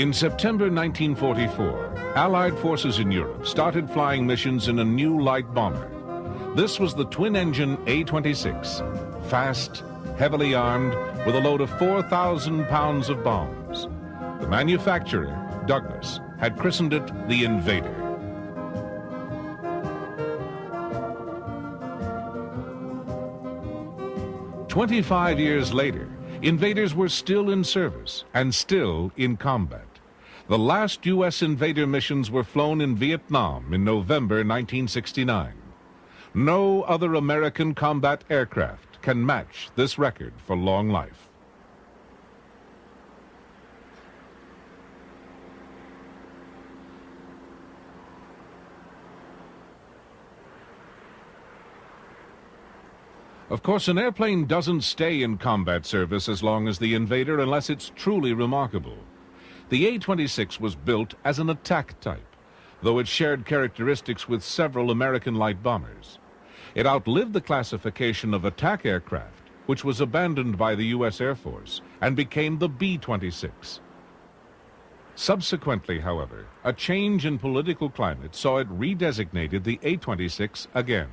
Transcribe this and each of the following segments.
In September 1944, Allied forces in Europe started flying missions in a new light bomber. This was the twin-engine A-26, fast, heavily armed, with a load of 4,000 pounds of bombs. The manufacturer, Douglas, had christened it the Invader. "25 years later, Invaders were still in service and still in combat. The last U.S. Invader missions were flown in Vietnam in November 1969. No other American combat aircraft can match this record for long life. Of course, an airplane doesn't stay in combat service as long as the Invader unless it's truly remarkable. The A-26 was built as an attack type, though it shared characteristics with several American light bombers. It outlived the classification of attack aircraft, which was abandoned by the U.S. Air Force, and became the B-26. Subsequently, however, a change in political climate saw it redesignated the A-26 again.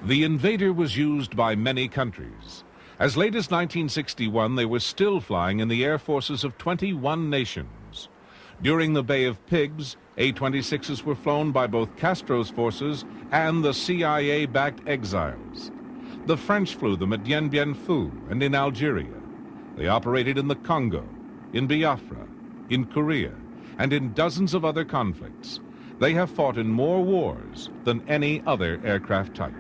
The Invader was used by many countries. As late as 1961, they were still flying in the air forces of 21 nations. During the Bay of Pigs, A-26s were flown by both Castro's forces and the CIA-backed exiles. The French flew them at Dien Bien Phu and in Algeria. They operated in the Congo, in Biafra, in Korea, and in dozens of other conflicts. They have fought in more wars than any other aircraft type.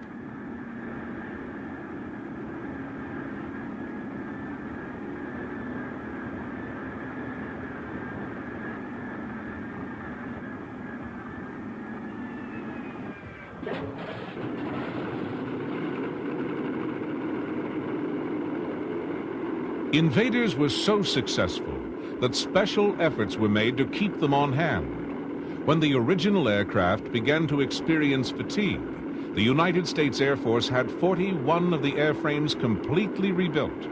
Invaders were so successful that special efforts were made to keep them on hand. When the original aircraft began to experience fatigue, the United States Air Force had 41 of the airframes completely rebuilt.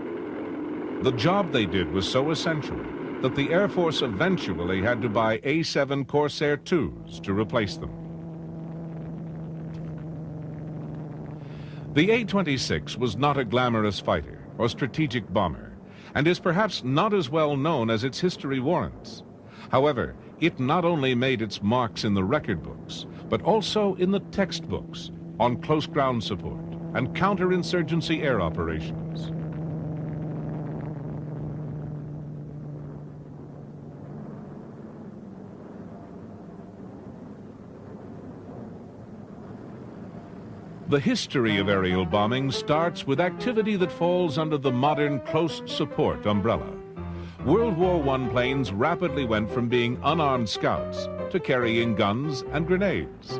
The job they did was so essential that the Air Force eventually had to buy A-7 Corsair IIs to replace them. The A-26 was not a glamorous fighter or strategic bomber, and is perhaps not as well known as its history warrants. However, it not only made its marks in the record books, but also in the textbooks on close ground support and counterinsurgency air operations. The history of aerial bombing starts with activity that falls under the modern close support umbrella. World War I planes rapidly went from being unarmed scouts to carrying guns and grenades.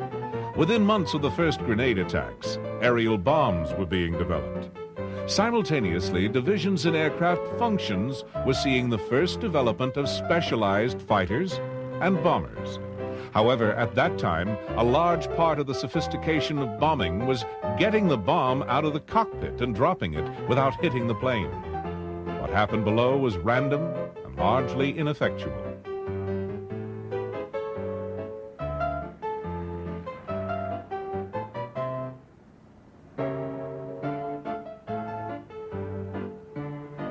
Within months of the first grenade attacks, aerial bombs were being developed. Simultaneously, divisions in aircraft functions were seeing the first development of specialized fighters and bombers. However, at that time, a large part of the sophistication of bombing was getting the bomb out of the cockpit and dropping it without hitting the plane. What happened below was random and largely ineffectual.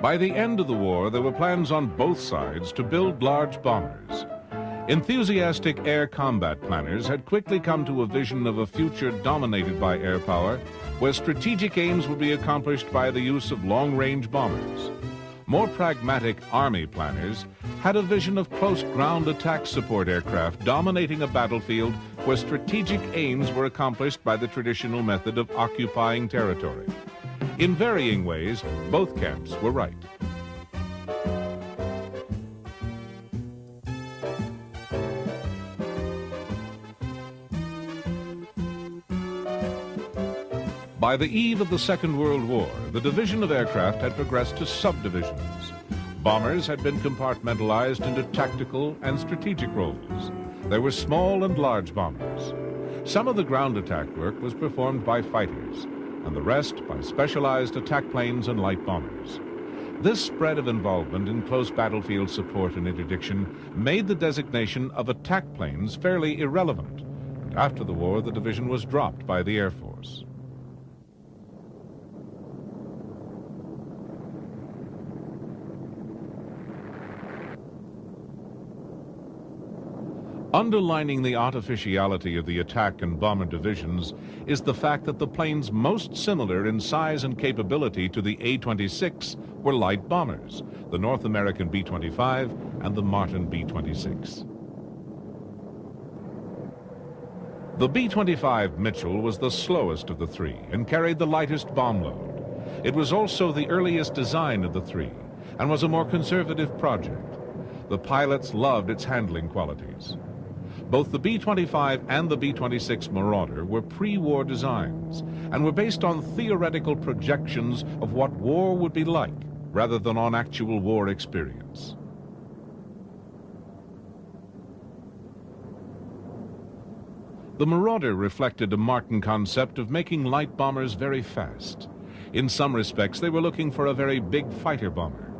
By the end of the war, there were plans on both sides to build large bombers. Enthusiastic air combat planners had quickly come to a vision of a future dominated by air power, where strategic aims would be accomplished by the use of long-range bombers. More pragmatic Army planners had a vision of close ground attack support aircraft dominating a battlefield where strategic aims were accomplished by the traditional method of occupying territory. In varying ways, both camps were right. By the eve of the Second World War, the division of aircraft had progressed to subdivisions. Bombers had been compartmentalized into tactical and strategic roles. There were small and large bombers. Some of the ground attack work was performed by fighters, and the rest by specialized attack planes and light bombers. This spread of involvement in close battlefield support and interdiction made the designation of attack planes fairly irrelevant, and after the war the division was dropped by the Air Force. Underlining the artificiality of the attack and bomber divisions is the fact that the planes most similar in size and capability to the A-26 were light bombers, the North American B-25 and the Martin B-26. The B-25 Mitchell was the slowest of the three and carried the lightest bomb load. It was also the earliest design of the three and was a more conservative project. The pilots loved its handling qualities. Both the B-25 and the B-26 Marauder were pre-war designs and were based on theoretical projections of what war would be like, rather than on actual war experience. The Marauder reflected a Martin concept of making light bombers very fast. In some respects, they were looking for a very big fighter bomber.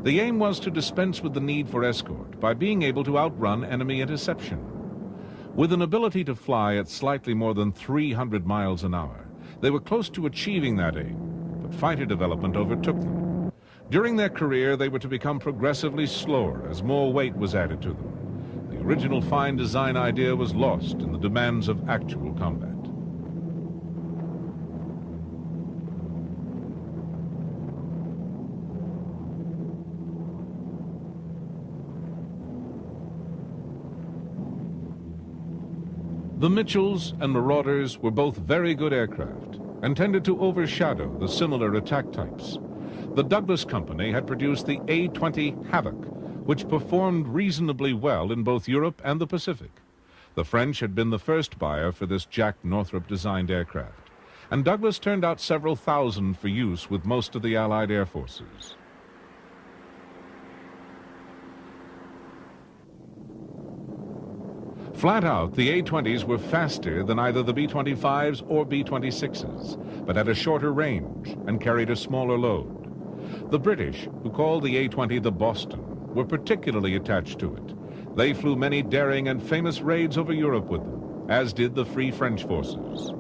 The aim was to dispense with the need for escort by being able to outrun enemy interception. With an ability to fly at slightly more than 300 miles an hour, they were close to achieving that aim, but fighter development overtook them. During their career, they were to become progressively slower as more weight was added to them. The original fine design idea was lost in the demands of actual combat. The Mitchells and Marauders were both very good aircraft and tended to overshadow the similar attack types. The Douglas Company had produced the A-20 Havoc, which performed reasonably well in both Europe and the Pacific. The French had been the first buyer for this Jack Northrop-designed aircraft, and Douglas turned out several thousand for use with most of the Allied air forces. Flat out, the A-20s were faster than either the B-25s or B-26s, but at a shorter range and carried a smaller load. The British, who called the A-20 the Boston, were particularly attached to it. They flew many daring and famous raids over Europe with them, as did the Free French forces.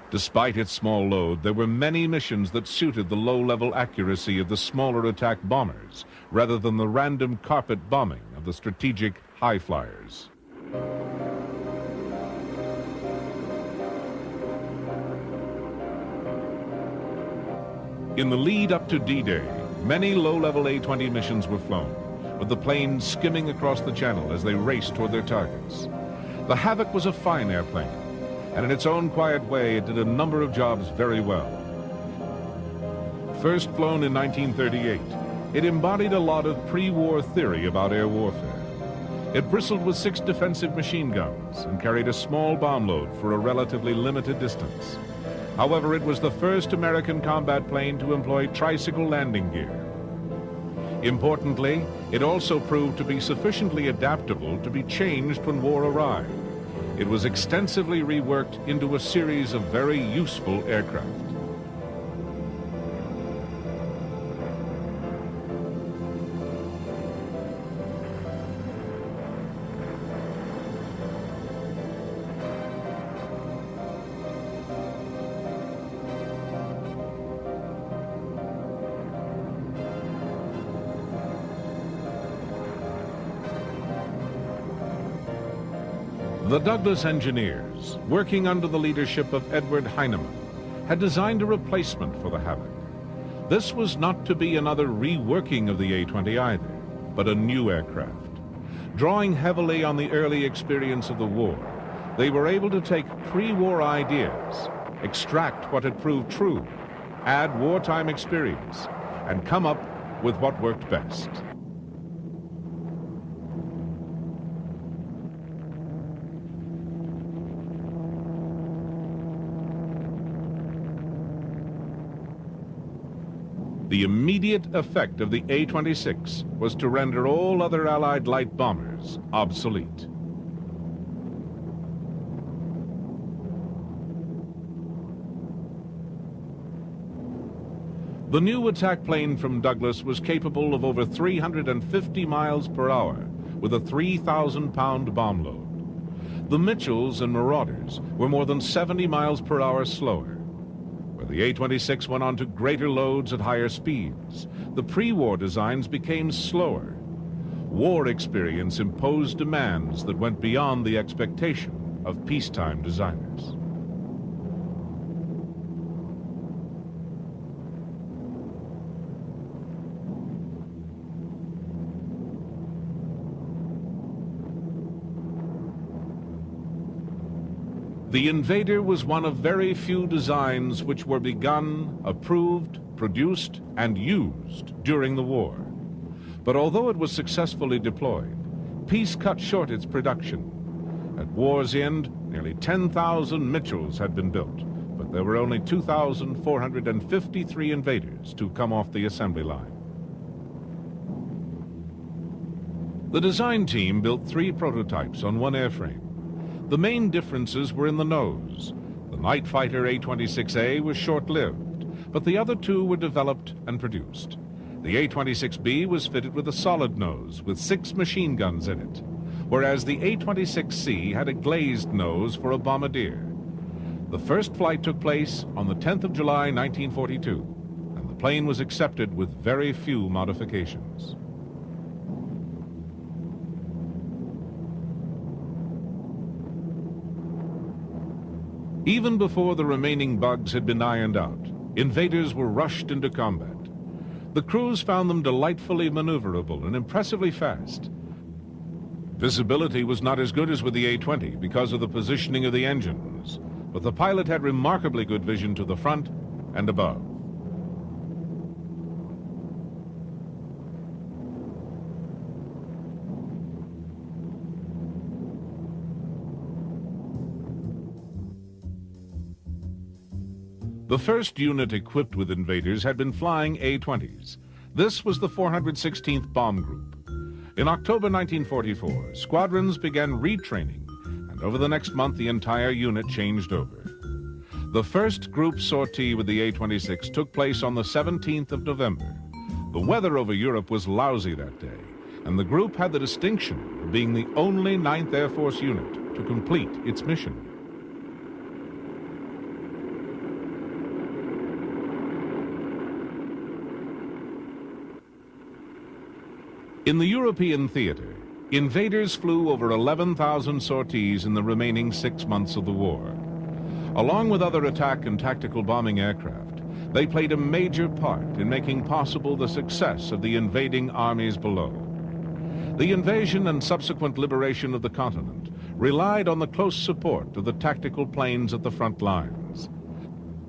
Despite its small load, there were many missions that suited the low-level accuracy of the smaller attack bombers, rather than the random carpet bombing of the strategic high flyers. In the lead up to D-Day, many low-level A-20 missions were flown, with the planes skimming across the channel as they raced toward their targets. The Havoc was a fine airplane, and in its own quiet way, it did a number of jobs very well. First flown in 1938, it embodied a lot of pre-war theory about air warfare. It bristled with 6 defensive machine guns and carried a small bomb load for a relatively limited distance. However, it was the first American combat plane to employ tricycle landing gear. Importantly, it also proved to be sufficiently adaptable to be changed when war arrived. It was extensively reworked into a series of very useful aircraft. The Douglas engineers, working under the leadership of Edward Heinemann, had designed a replacement for the Havoc. This was not to be another reworking of the A-20 either, but a new aircraft. Drawing heavily on the early experience of the war, they were able to take pre-war ideas, extract what had proved true, add wartime experience, and come up with what worked best. The immediate effect of the A-26 was to render all other Allied light bombers obsolete. The new attack plane from Douglas was capable of over 350 miles per hour with a 3,000-pound bomb load. The Mitchells and Marauders were more than 70 miles per hour slower. Where the A-26 went on to greater loads at higher speeds, the pre-war designs became slower. War experience imposed demands that went beyond the expectation of peacetime designers. The Invader was one of very few designs which were begun, approved, produced, and used during the war. But although it was successfully deployed, peace cut short its production. At war's end, nearly 10,000 Mitchells had been built, but there were only 2,453 Invaders to come off the assembly line. The design team built 3 prototypes on one airframe. The main differences were in the nose. The night fighter A-26A was short-lived, but the other 2 were developed and produced. The A-26B was fitted with a solid nose with 6 machine guns in it, whereas the A-26C had a glazed nose for a bombardier. The first flight took place on the 10th of July, 1942, and the plane was accepted with very few modifications. Even before the remaining bugs had been ironed out, Invaders were rushed into combat. The crews found them delightfully maneuverable and impressively fast. Visibility was not as good as with the A-20 because of the positioning of the engines, but the pilot had remarkably good vision to the front and above. The first unit equipped with Invaders had been flying A-20s. This was the 416th Bomb Group. In October 1944, squadrons began retraining, and over the next month the entire unit changed over. The first group sortie with the A-26 took place on the 17th of November. The weather over Europe was lousy that day, and the group had the distinction of being the only 9th Air Force unit to complete its mission. In the European theater, Invaders flew over 11,000 sorties in the remaining 6 months of the war. Along with other attack and tactical bombing aircraft, they played a major part in making possible the success of the invading armies below. The invasion and subsequent liberation of the continent relied on the close support of the tactical planes at the front lines.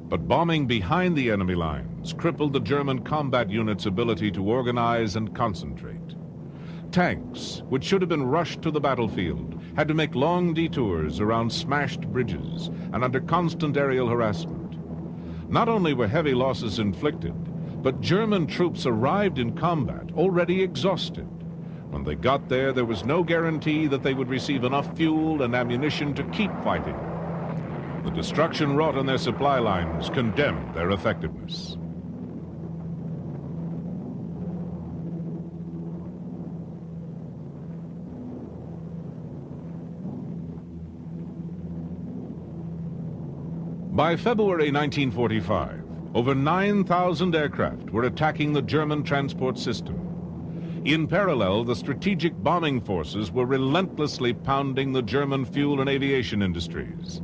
But bombing behind the enemy lines crippled the German combat unit's ability to organize and concentrate. Tanks, which should have been rushed to the battlefield, had to make long detours around smashed bridges and under constant aerial harassment. Not only were heavy losses inflicted, but German troops arrived in combat already exhausted. When they got there, there was no guarantee that they would receive enough fuel and ammunition to keep fighting. The destruction wrought on their supply lines condemned their effectiveness. By February 1945, over 9,000 aircraft were attacking the German transport system. In parallel, the strategic bombing forces were relentlessly pounding the German fuel and aviation industries.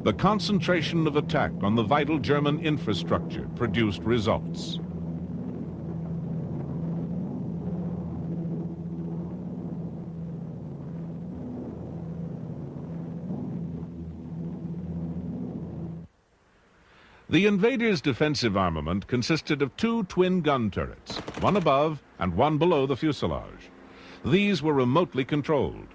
The concentration of attack on the vital German infrastructure produced results. The Invaders' defensive armament consisted of 2 twin gun turrets, one above and one below the fuselage. These were remotely controlled.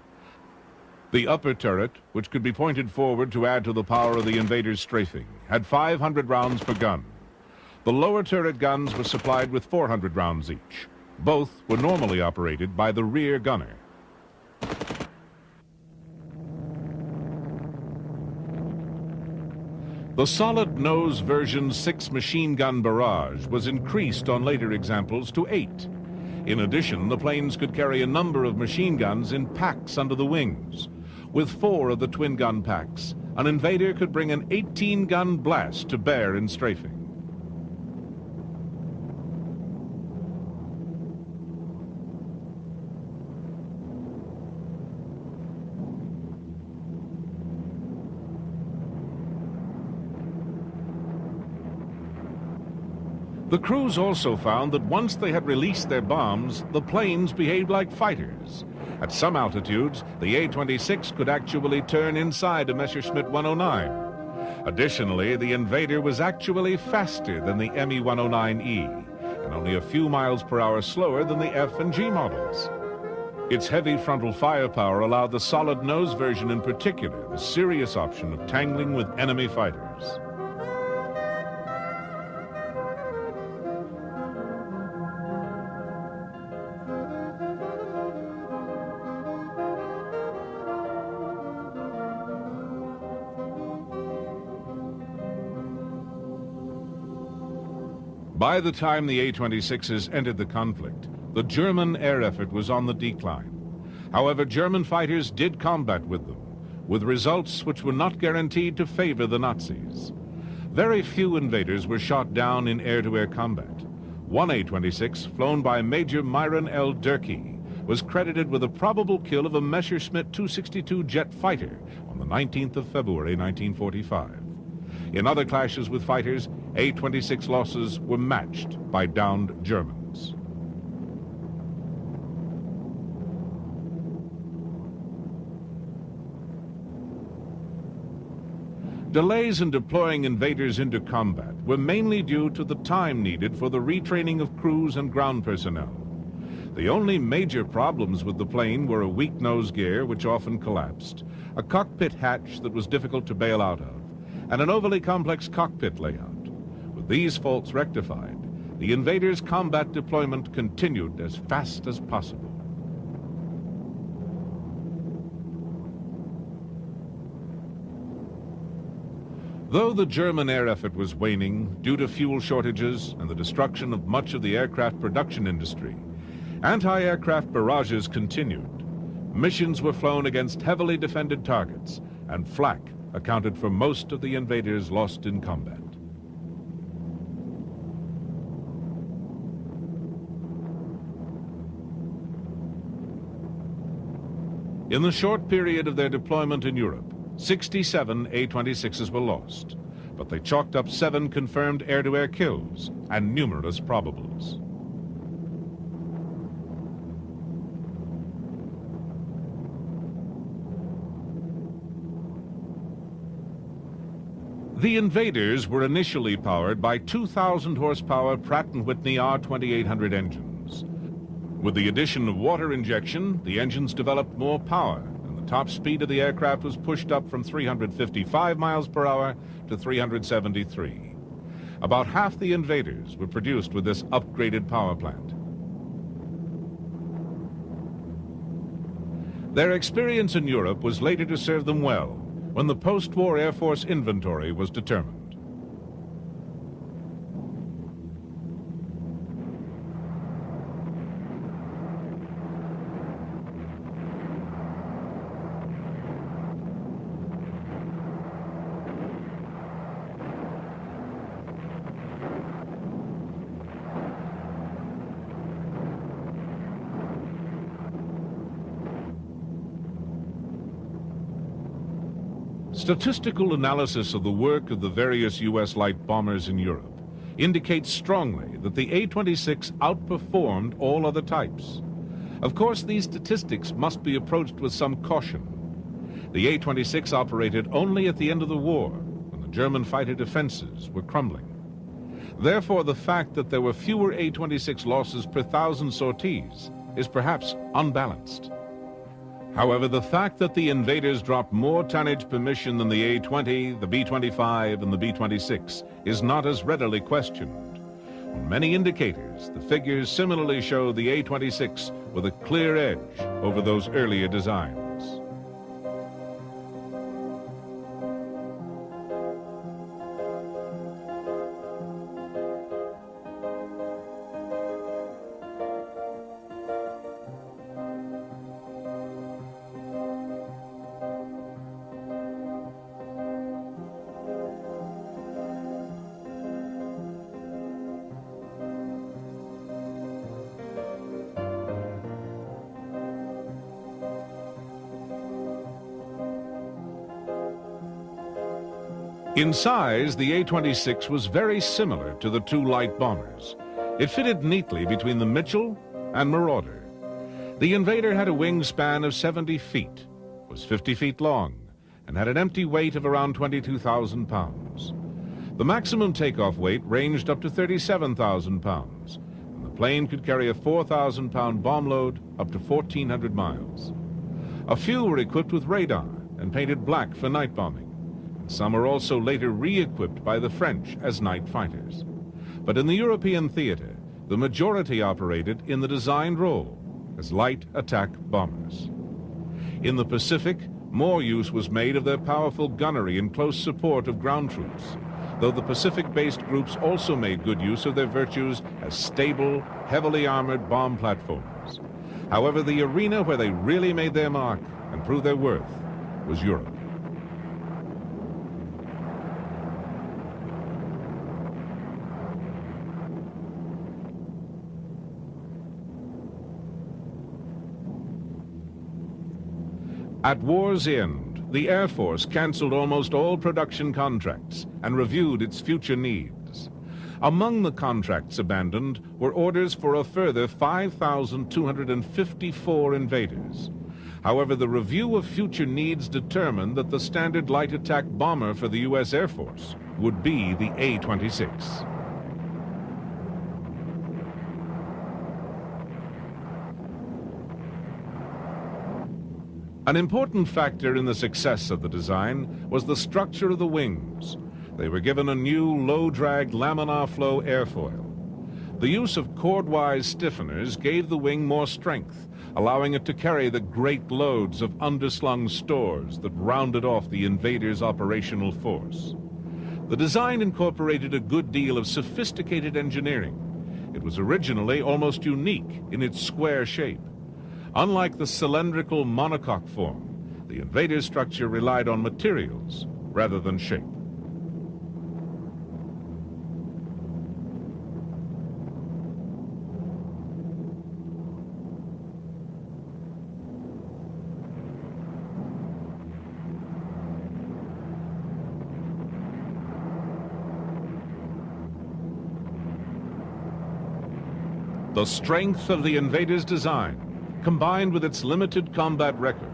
The upper turret, which could be pointed forward to add to the power of the Invaders' strafing, had 500 rounds per gun. The lower turret guns were supplied with 400 rounds each. Both were normally operated by the rear gunner. The solid nose version 6 machine gun barrage was increased on later examples to 8. In addition, the planes could carry a number of machine guns in packs under the wings. With 4 of the twin gun packs, an Invader could bring an 18-gun blast to bear in strafing. The crews also found that once they had released their bombs, the planes behaved like fighters. At some altitudes, the A-26 could actually turn inside a Messerschmitt 109. Additionally, the Invader was actually faster than the Me-109E, and only a few miles per hour slower than the F and G models. Its heavy frontal firepower allowed the solid nose version in particular the serious option of tangling with enemy fighters. By the time the A-26s entered the conflict, the German air effort was on the decline. However, German fighters did combat with them, with results which were not guaranteed to favor the Nazis. Very few Invaders were shot down in air-to-air combat. One A-26, flown by Major Myron L. Durkee, was credited with a probable kill of a Messerschmitt 262 jet fighter on the 19th of February, 1945. In other clashes with fighters, A-26 losses were matched by downed Germans. Delays in deploying Invaders into combat were mainly due to the time needed for the retraining of crews and ground personnel. The only major problems with the plane were a weak nose gear, which often collapsed, a cockpit hatch that was difficult to bail out of, and an overly complex cockpit layout. With these faults rectified, the Invaders' combat deployment continued as fast as possible. Though the German air effort was waning due to fuel shortages and the destruction of much of the aircraft production industry, anti-aircraft barrages continued. Missions were flown against heavily defended targets, and flak accounted for most of the Invaders lost in combat. In the short period of their deployment in Europe, 67 A-26s were lost, but they chalked up 7 confirmed air-to-air kills and numerous probables. The Invaders were initially powered by 2,000 horsepower Pratt & Whitney R2800 engines. With the addition of water injection, the engines developed more power, and the top speed of the aircraft was pushed up from 355 miles per hour to 373. About half the Invaders were produced with this upgraded power plant. Their experience in Europe was later to serve them well when the post-war Air Force inventory was determined. Statistical analysis of the work of the various U.S. light bombers in Europe indicates strongly that the A-26 outperformed all other types. Of course, these statistics must be approached with some caution. The A-26 operated only at the end of the war, when the German fighter defenses were crumbling. Therefore, the fact that there were fewer A-26 losses per 1,000 sorties is perhaps unbalanced. However, the fact that the Invaders dropped more tonnage per mission than the A-20, the B-25, and the B-26 is not as readily questioned. On many indicators, the figures similarly show the A-26 with a clear edge over those earlier designs. In size, the A-26 was very similar to the two light bombers. It fitted neatly between the Mitchell and Marauder. The Invader had a wingspan of 70 feet, was 50 feet long, and had an empty weight of around 22,000 pounds. The maximum takeoff weight ranged up to 37,000 pounds, and the plane could carry a 4,000-pound bomb load up to 1,400 miles. A few were equipped with radar and painted black for night bombing. Some were also later re-equipped by the French as night fighters. But in the European theater, the majority operated in the designed role as light attack bombers. In the Pacific, more use was made of their powerful gunnery in close support of ground troops, though the Pacific-based groups also made good use of their virtues as stable, heavily armored bomb platforms. However, the arena where they really made their mark and proved their worth was Europe. At war's end, the Air Force canceled almost all production contracts and reviewed its future needs. Among the contracts abandoned were orders for a further 5,254 Invaders. However, the review of future needs determined that the standard light attack bomber for the U.S. Air Force would be the A-26. An important factor in the success of the design was the structure of the wings. They were given a new low-drag laminar flow airfoil. The use of chordwise stiffeners gave the wing more strength, allowing it to carry the great loads of underslung stores that rounded off the Invader's operational force. The design incorporated a good deal of sophisticated engineering. It was originally almost unique in its square shape. Unlike the cylindrical monocoque form, the Invader's structure relied on materials rather than shape. The strength of the Invader's design, combined with its limited combat record,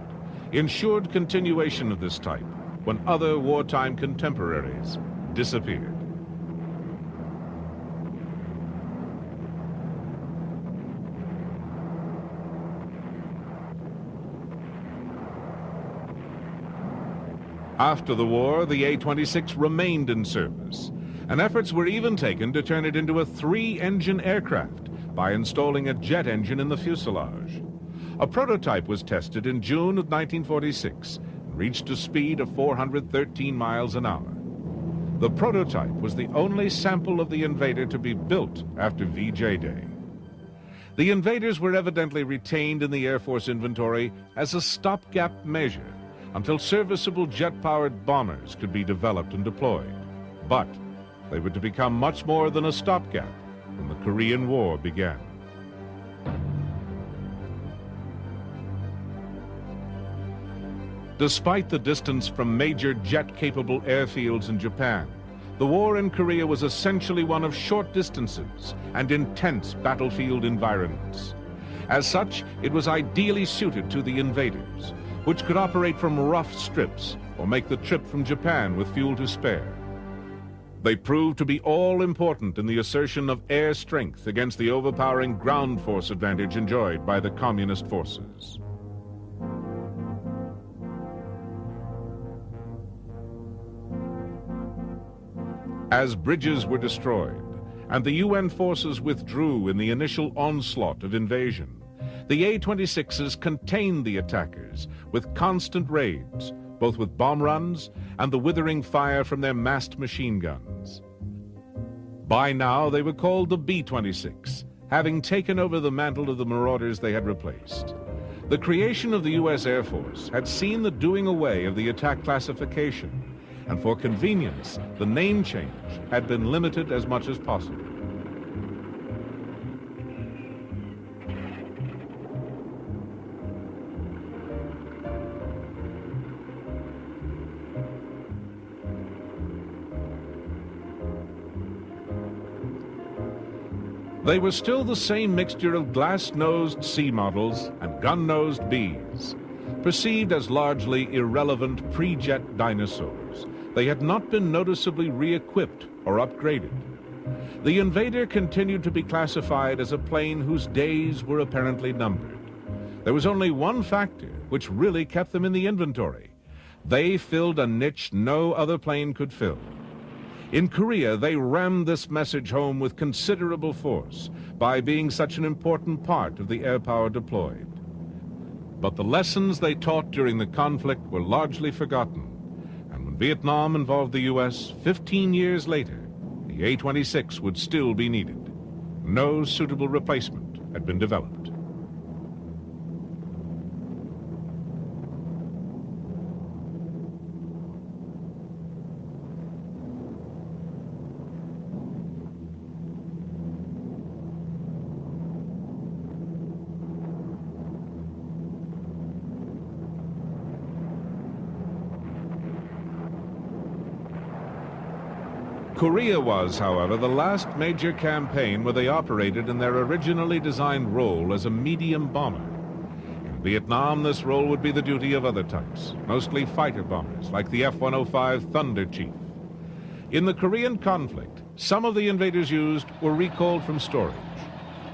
ensured continuation of this type when other wartime contemporaries disappeared. After the war, the A-26 remained in service, and efforts were even taken to turn it into a 3-engine aircraft by installing a jet engine in the fuselage. A prototype was tested in June of 1946 and reached a speed of 413 miles an hour. The prototype was the only sample of the Invader to be built after VJ Day. The Invaders were evidently retained in the Air Force inventory as a stopgap measure until serviceable jet-powered bombers could be developed and deployed. But they were to become much more than a stopgap when the Korean War began. Despite the distance from major jet-capable airfields in Japan, the war in Korea was essentially one of short distances and intense battlefield environments. As such, it was ideally suited to the Invaders, which could operate from rough strips or make the trip from Japan with fuel to spare. They proved to be all-important in the assertion of air strength against the overpowering ground force advantage enjoyed by the communist forces. As bridges were destroyed and the UN forces withdrew in the initial onslaught of invasion, the A-26s contained the attackers with constant raids, both with bomb runs and the withering fire from their massed machine guns. By now, they were called the B-26, having taken over the mantle of the Marauders they had replaced. The creation of the U.S. Air Force had seen the doing away of the attack classification, and for convenience, the name change had been limited as much as possible. They were still the same mixture of glass-nosed C models and gun-nosed Bs, perceived as largely irrelevant pre-jet dinosaurs. They had not been noticeably re-equipped or upgraded. The Invader continued to be classified as a plane whose days were apparently numbered. There was only one factor which really kept them in the inventory. They filled a niche no other plane could fill. In Korea, they rammed this message home with considerable force by being such an important part of the air power deployed. But the lessons they taught during the conflict were largely forgotten, and when Vietnam involved the U.S. 15 years later, the A-26 would still be needed. No suitable replacement had been developed. Korea was, however, the last major campaign where they operated in their originally designed role as a medium bomber. In Vietnam, this role would be the duty of other types, mostly fighter bombers, like the F-105 Thunder Chief. In the Korean conflict, some of the invaders used were recalled from storage.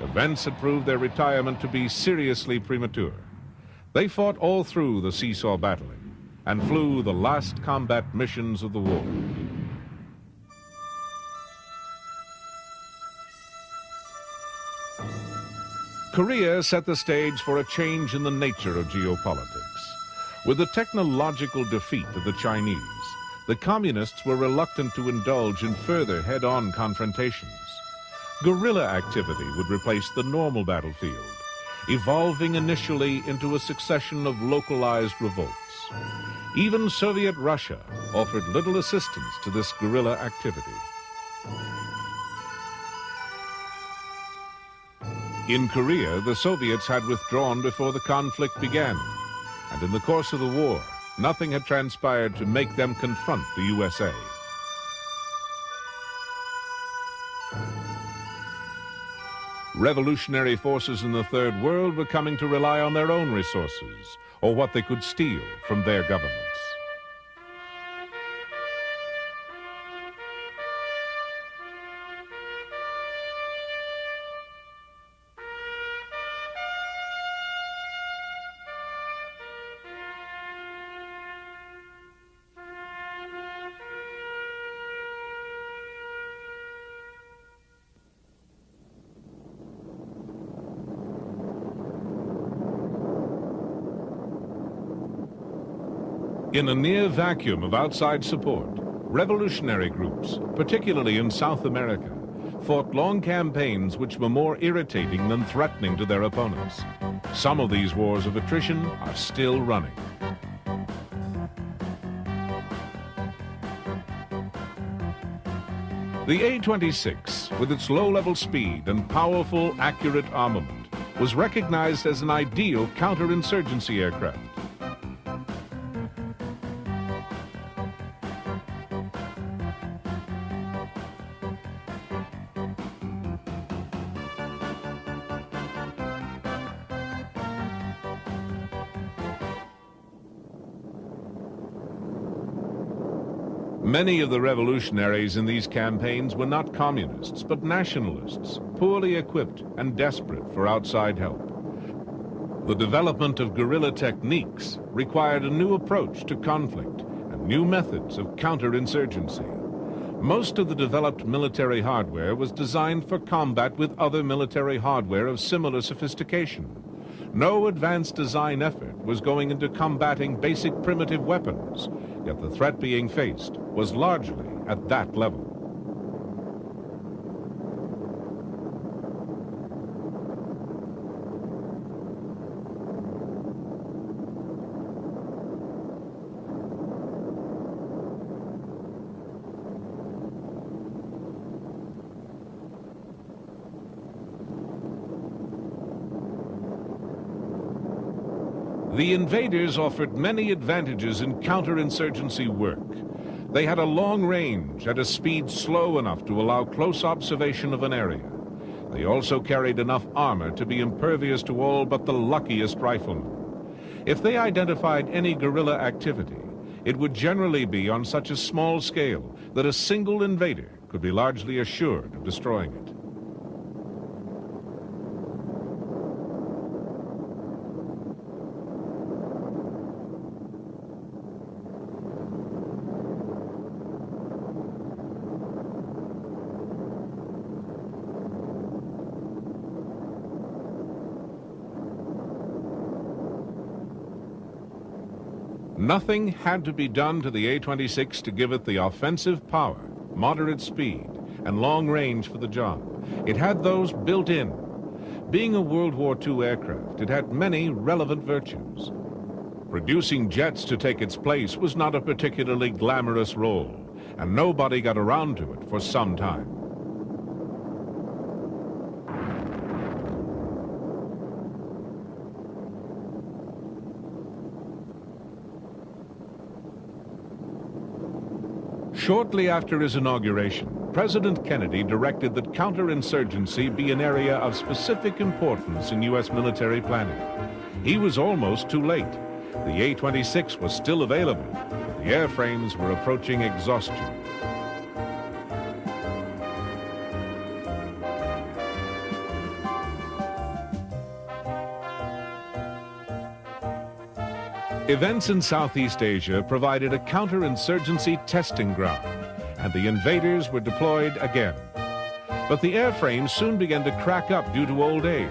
Events had proved their retirement to be seriously premature. They fought all through the seesaw battling and flew the last combat missions of the war. Korea set the stage for a change in the nature of geopolitics. With the technological defeat of the Chinese, the communists were reluctant to indulge in further head-on confrontations. Guerrilla activity would replace the normal battlefield, evolving initially into a succession of localized revolts. Even Soviet Russia offered little assistance to this guerrilla activity. In Korea, the Soviets had withdrawn before the conflict began, and in the course of the war, nothing had transpired to make them confront the USA. Revolutionary forces in the Third World were coming to rely on their own resources, or what they could steal from their governments. In a near vacuum of outside support, revolutionary groups, particularly in South America, fought long campaigns which were more irritating than threatening to their opponents. Some of these wars of attrition are still running. The A-26, with its low-level speed and powerful, accurate armament, was recognized as an ideal counterinsurgency aircraft. Many of the revolutionaries in these campaigns were not communists, but nationalists, poorly equipped and desperate for outside help. The development of guerrilla techniques required a new approach to conflict and new methods of counterinsurgency. Most of the developed military hardware was designed for combat with other military hardware of similar sophistication. No advanced design effort was going into combating basic primitive weapons, yet the threat being faced was largely at that level. The invaders offered many advantages in counterinsurgency work. They had a long range at a speed slow enough to allow close observation of an area. They also carried enough armor to be impervious to all but the luckiest riflemen. If they identified any guerrilla activity, it would generally be on such a small scale that a single invader could be largely assured of destroying it. Nothing had to be done to the A-26 to give it the offensive power, moderate speed, and long range for the job. It had those built in. Being a World War II aircraft, it had many relevant virtues. Producing jets to take its place was not a particularly glamorous role, and nobody got around to it for some time. Shortly after his inauguration, President Kennedy directed that counterinsurgency be an area of specific importance in U.S. military planning. He was almost too late. The A-26 was still available, but the airframes were approaching exhaustion. Events in Southeast Asia provided a counterinsurgency testing ground, and the invaders were deployed again. But the airframes soon began to crack up due to old age.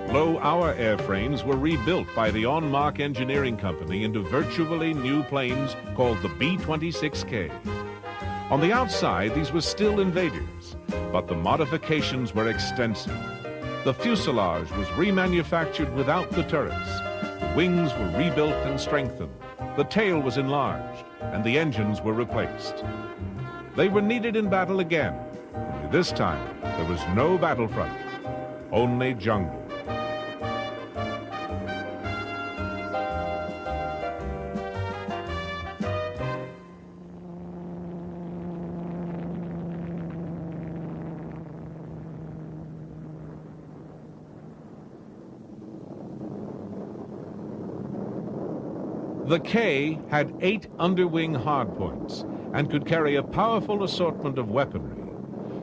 Low-hour airframes were rebuilt by the On-Mark Engineering Company into virtually new planes called the B-26K. On the outside, these were still invaders, but the modifications were extensive. The fuselage was remanufactured without the turrets. Wings were rebuilt and strengthened, the tail was enlarged, and the engines were replaced. They were needed in battle again, only this time there was no battlefront, only jungle. The K had 8 underwing hardpoints and could carry a powerful assortment of weaponry.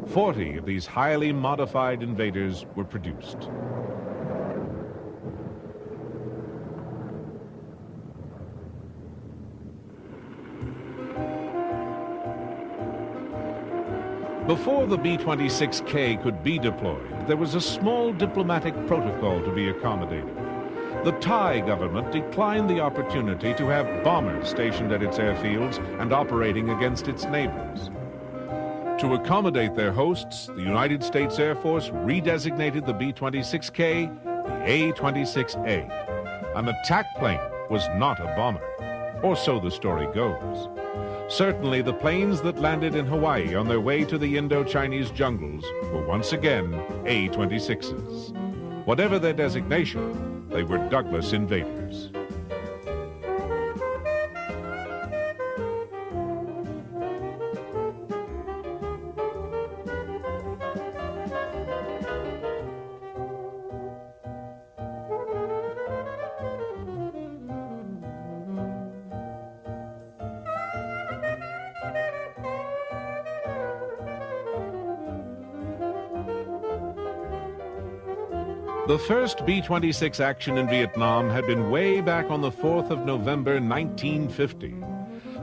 40 of these highly modified invaders were produced. Before the B-26K could be deployed, there was a small diplomatic protocol to be accommodated. The Thai government declined the opportunity to have bombers stationed at its airfields and operating against its neighbors. To accommodate their hosts, the United States Air Force redesignated the B-26K the A-26A. An attack plane was not a bomber, or so the story goes. Certainly, the planes that landed in Hawaii on their way to the Indo-Chinese jungles were once again A-26s. Whatever their designation, they were Douglas invaders. The first B-26 action in Vietnam had been way back on the 4th of November, 1950.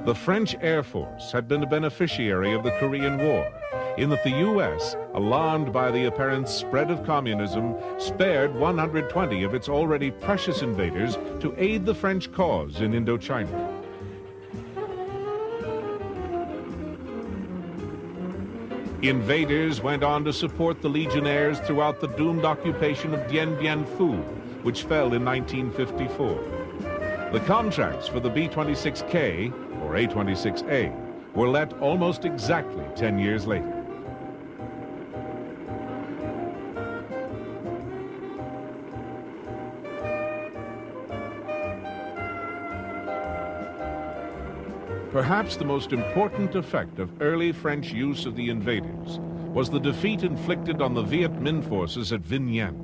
The French Air Force had been a beneficiary of the Korean War, in that the U.S., alarmed by the apparent spread of communism, spared 120 of its already precious invaders to aid the French cause in Indochina. Invaders went on to support the Legionnaires throughout the doomed occupation of Dien Bien Phu, which fell in 1954. The contracts for the B-26K, or A-26A, were let almost exactly 10 years later. Perhaps the most important effect of early French use of the invaders was the defeat inflicted on the Viet Minh forces at Vinh Nguyen.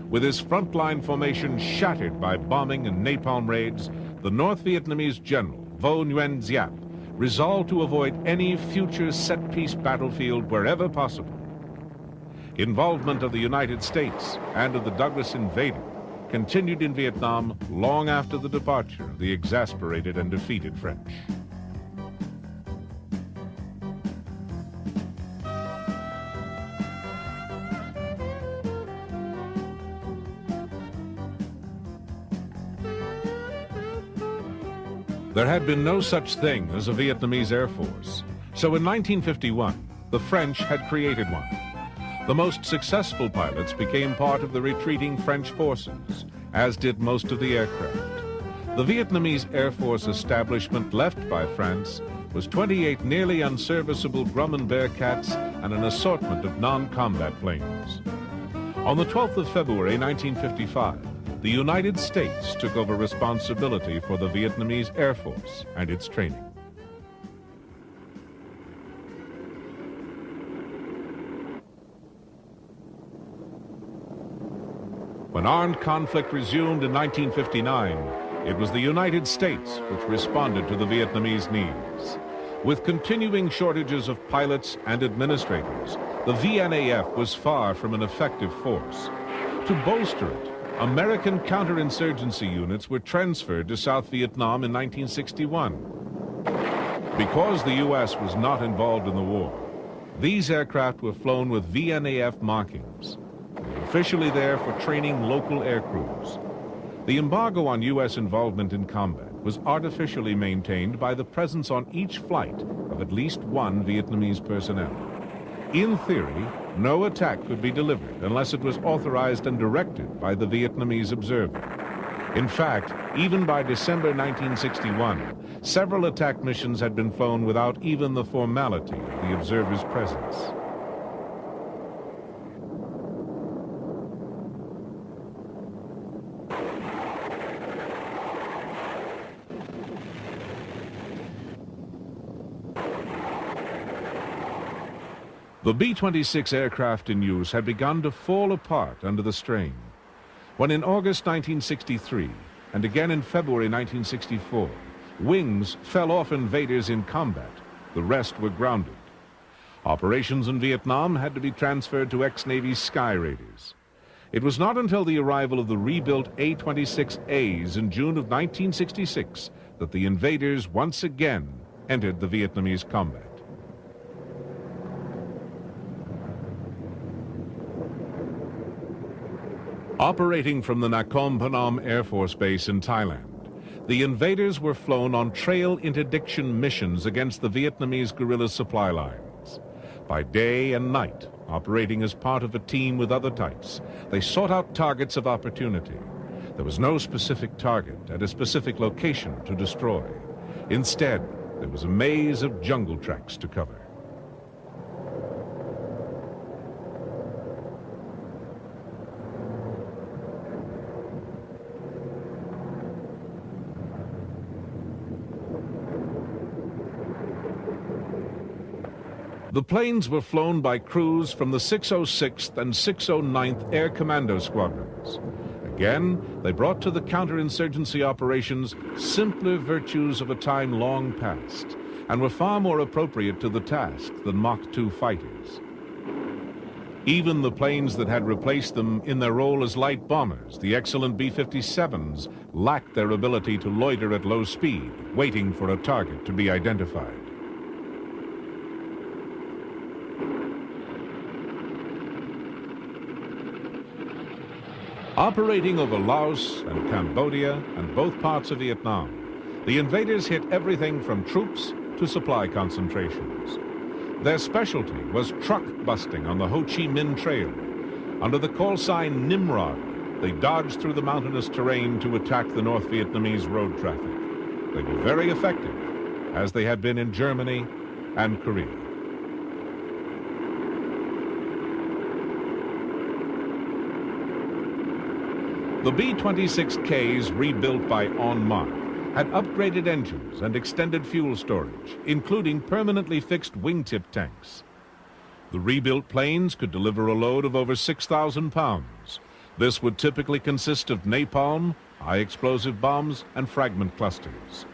With his frontline formation shattered by bombing and napalm raids, the North Vietnamese general, Vo Nguyen Giap, resolved to avoid any future set-piece battlefield wherever possible. Involvement of the United States and of the Douglas Invader continued in Vietnam long after the departure of the exasperated and defeated French. There had been no such thing as a Vietnamese Air Force, so in 1951, the French had created one. The most successful pilots became part of the retreating French forces, as did most of the aircraft. The Vietnamese Air Force establishment left by France was 28 nearly unserviceable Grumman Bearcats and an assortment of non-combat planes. On the 12th of February 1955, the United States took over responsibility for the Vietnamese Air Force and its training. When armed conflict resumed in 1959, it was the United States which responded to the Vietnamese needs. With continuing shortages of pilots and administrators, the VNAF was far from an effective force. To bolster it, American counterinsurgency units were transferred to South Vietnam in 1961. Because the U.S. was not involved in the war, these aircraft were flown with VNAF markings. They were officially there for training local air crews. The embargo on U.S. involvement in combat was artificially maintained by the presence on each flight of at least one Vietnamese personnel. In theory, no attack could be delivered unless it was authorized and directed by the Vietnamese observer. In fact, even by December 1961, several attack missions had been flown without even the formality of the observer's presence. The B-26 aircraft in use had begun to fall apart under the strain. When in August 1963, and again in February 1964, wings fell off invaders in combat, the rest were grounded. Operations in Vietnam had to be transferred to ex-Navy Sky Raiders. It was not until the arrival of the rebuilt A-26As in June of 1966 that the invaders once again entered the Vietnamese combat. Operating from the Nakhon Phanom Air Force Base in Thailand, the invaders were flown on trail interdiction missions against the Vietnamese guerrilla supply lines. By day and night, operating as part of a team with other types, they sought out targets of opportunity. There was no specific target at a specific location to destroy. Instead, there was a maze of jungle tracks to cover. The planes were flown by crews from the 606th and 609th Air Commando Squadrons. Again, they brought to the counterinsurgency operations simpler virtues of a time long past, and were far more appropriate to the task than Mach 2 fighters. Even the planes that had replaced them in their role as light bombers, the excellent B-57s, lacked their ability to loiter at low speed, waiting for a target to be identified. Operating over Laos and Cambodia and both parts of Vietnam, the invaders hit everything from troops to supply concentrations. Their specialty was truck busting on the Ho Chi Minh Trail. Under the call sign Nimrod, they dodged through the mountainous terrain to attack the North Vietnamese road traffic. They were very effective, as they had been in Germany and Korea. The B-26Ks, rebuilt by En Marche, had upgraded engines and extended fuel storage, including permanently fixed wingtip tanks. The rebuilt planes could deliver a load of over 6,000 pounds. This would typically consist of napalm, high-explosive bombs, and fragment clusters.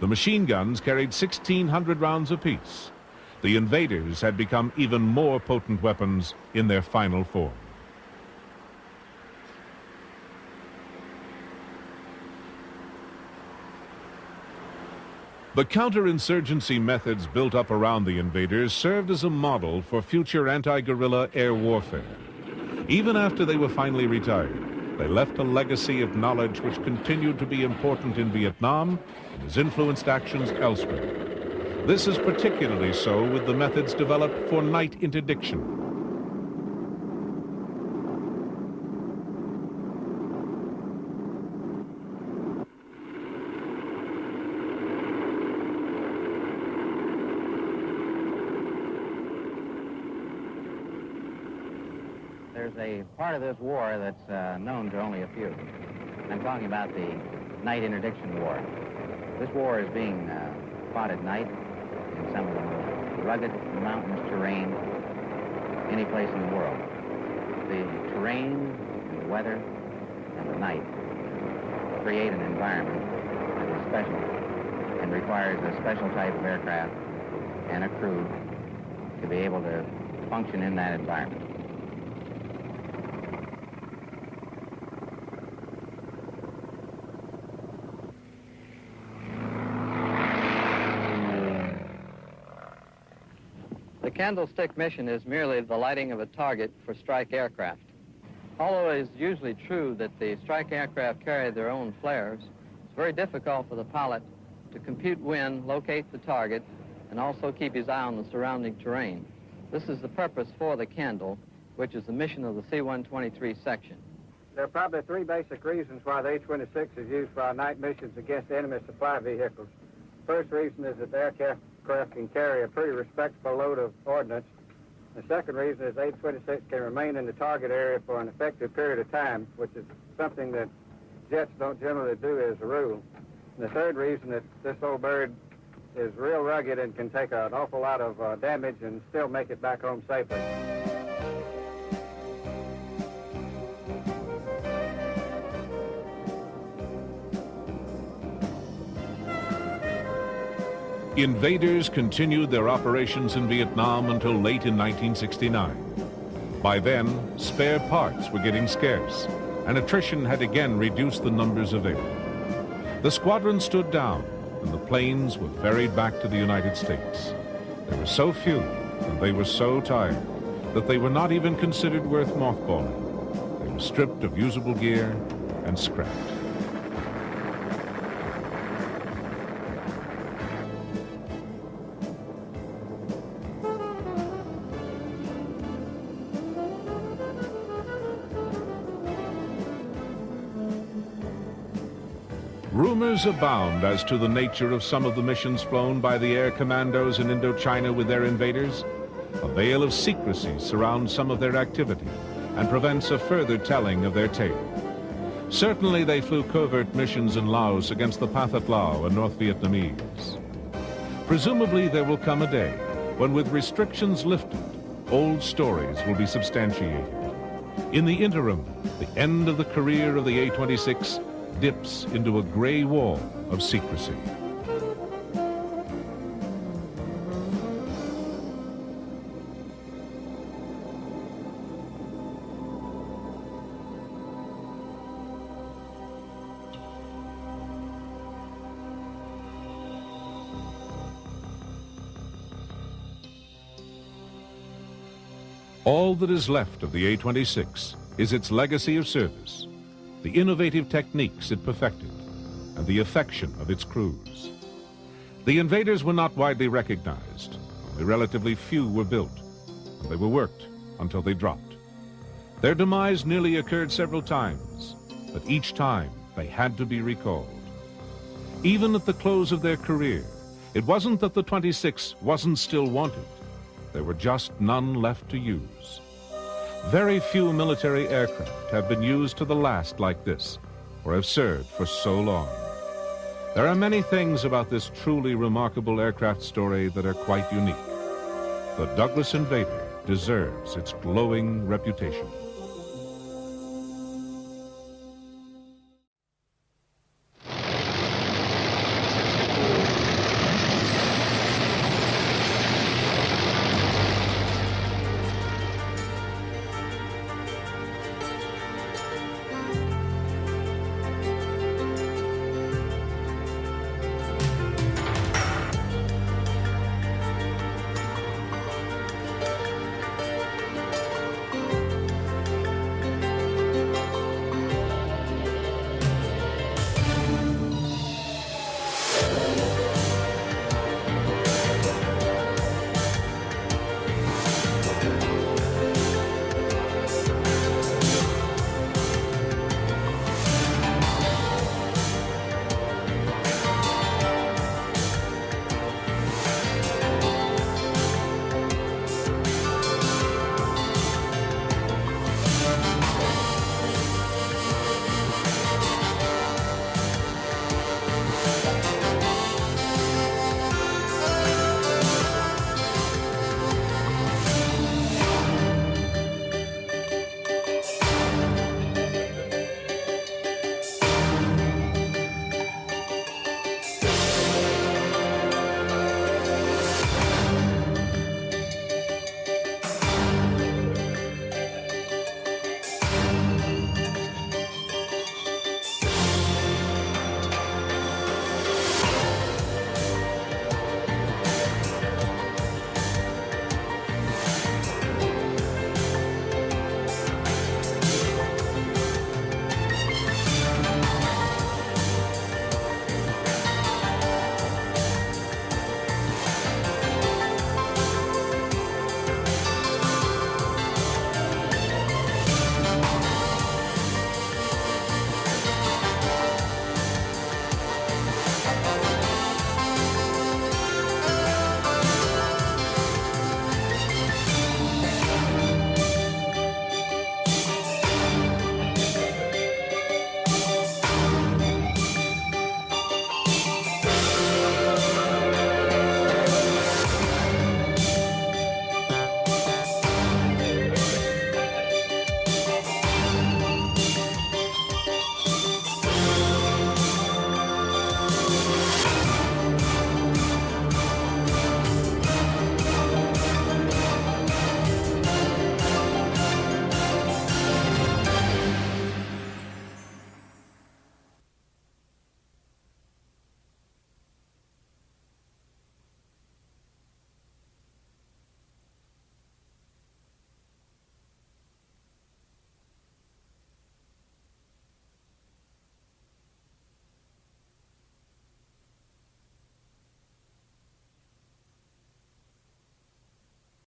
The machine guns carried 1,600 rounds apiece. The invaders had become even more potent weapons in their final form. The counterinsurgency methods built up around the invaders served as a model for future anti-guerrilla air warfare. Even after they were finally retired, they left a legacy of knowledge which continued to be important in Vietnam and has influenced actions elsewhere. This is particularly so with the methods developed for night interdiction. There's a part of this war that's known to only a few. I'm talking about the night interdiction war. This war is being fought at night in some of the most rugged, mountainous terrain any place in the world. The terrain, and the weather, and the night create an environment that is special and requires a special type of aircraft and a crew to be able to function in that environment. The candlestick mission is merely the lighting of a target for strike aircraft. Although it is usually true that the strike aircraft carry their own flares, it's very difficult for the pilot to compute wind, locate the target, and also keep his eye on the surrounding terrain. This is the purpose for the candle, which is the mission of the C-123 section. There are probably three basic reasons why the A-26 is used for our night missions against enemy supply vehicles. First reason is that the aircraft can carry a pretty respectable load of ordnance. The second reason is A-26 can remain in the target area for an effective period of time, which is something that jets don't generally do as a rule. And the third reason is this old bird is real rugged and can take an awful lot of damage and still make it back home safely. Invaders continued their operations in Vietnam until late in 1969. By then, spare parts were getting scarce, and attrition had again reduced the numbers available. The squadron stood down, and the planes were ferried back to the United States. There were so few, and they were so tired, that they were not even considered worth mothballing. They were stripped of usable gear and scrapped. Rumors abound as to the nature of some of the missions flown by the air commandos in Indochina with their invaders. A veil of secrecy surrounds some of their activity and prevents a further telling of their tale. Certainly they flew covert missions in Laos against the Pathet Lao and North Vietnamese. Presumably there will come a day when, with restrictions lifted, old stories will be substantiated. In the interim, the end of the career of the A-26 dips into a gray wall of secrecy. All that is left of the A-26 is its legacy of service, the innovative techniques it perfected, and the affection of its crews. The Invaders were not widely recognized. Only relatively few were built, and they were worked until they dropped. Their demise nearly occurred several times, but each time they had to be recalled. Even at the close of their career, it wasn't that the 26 wasn't still wanted. There were just none left to use. Very few military aircraft have been used to the last like this, or have served for so long. There are many things about this truly remarkable aircraft story that are quite unique. The Douglas Invader deserves its glowing reputation.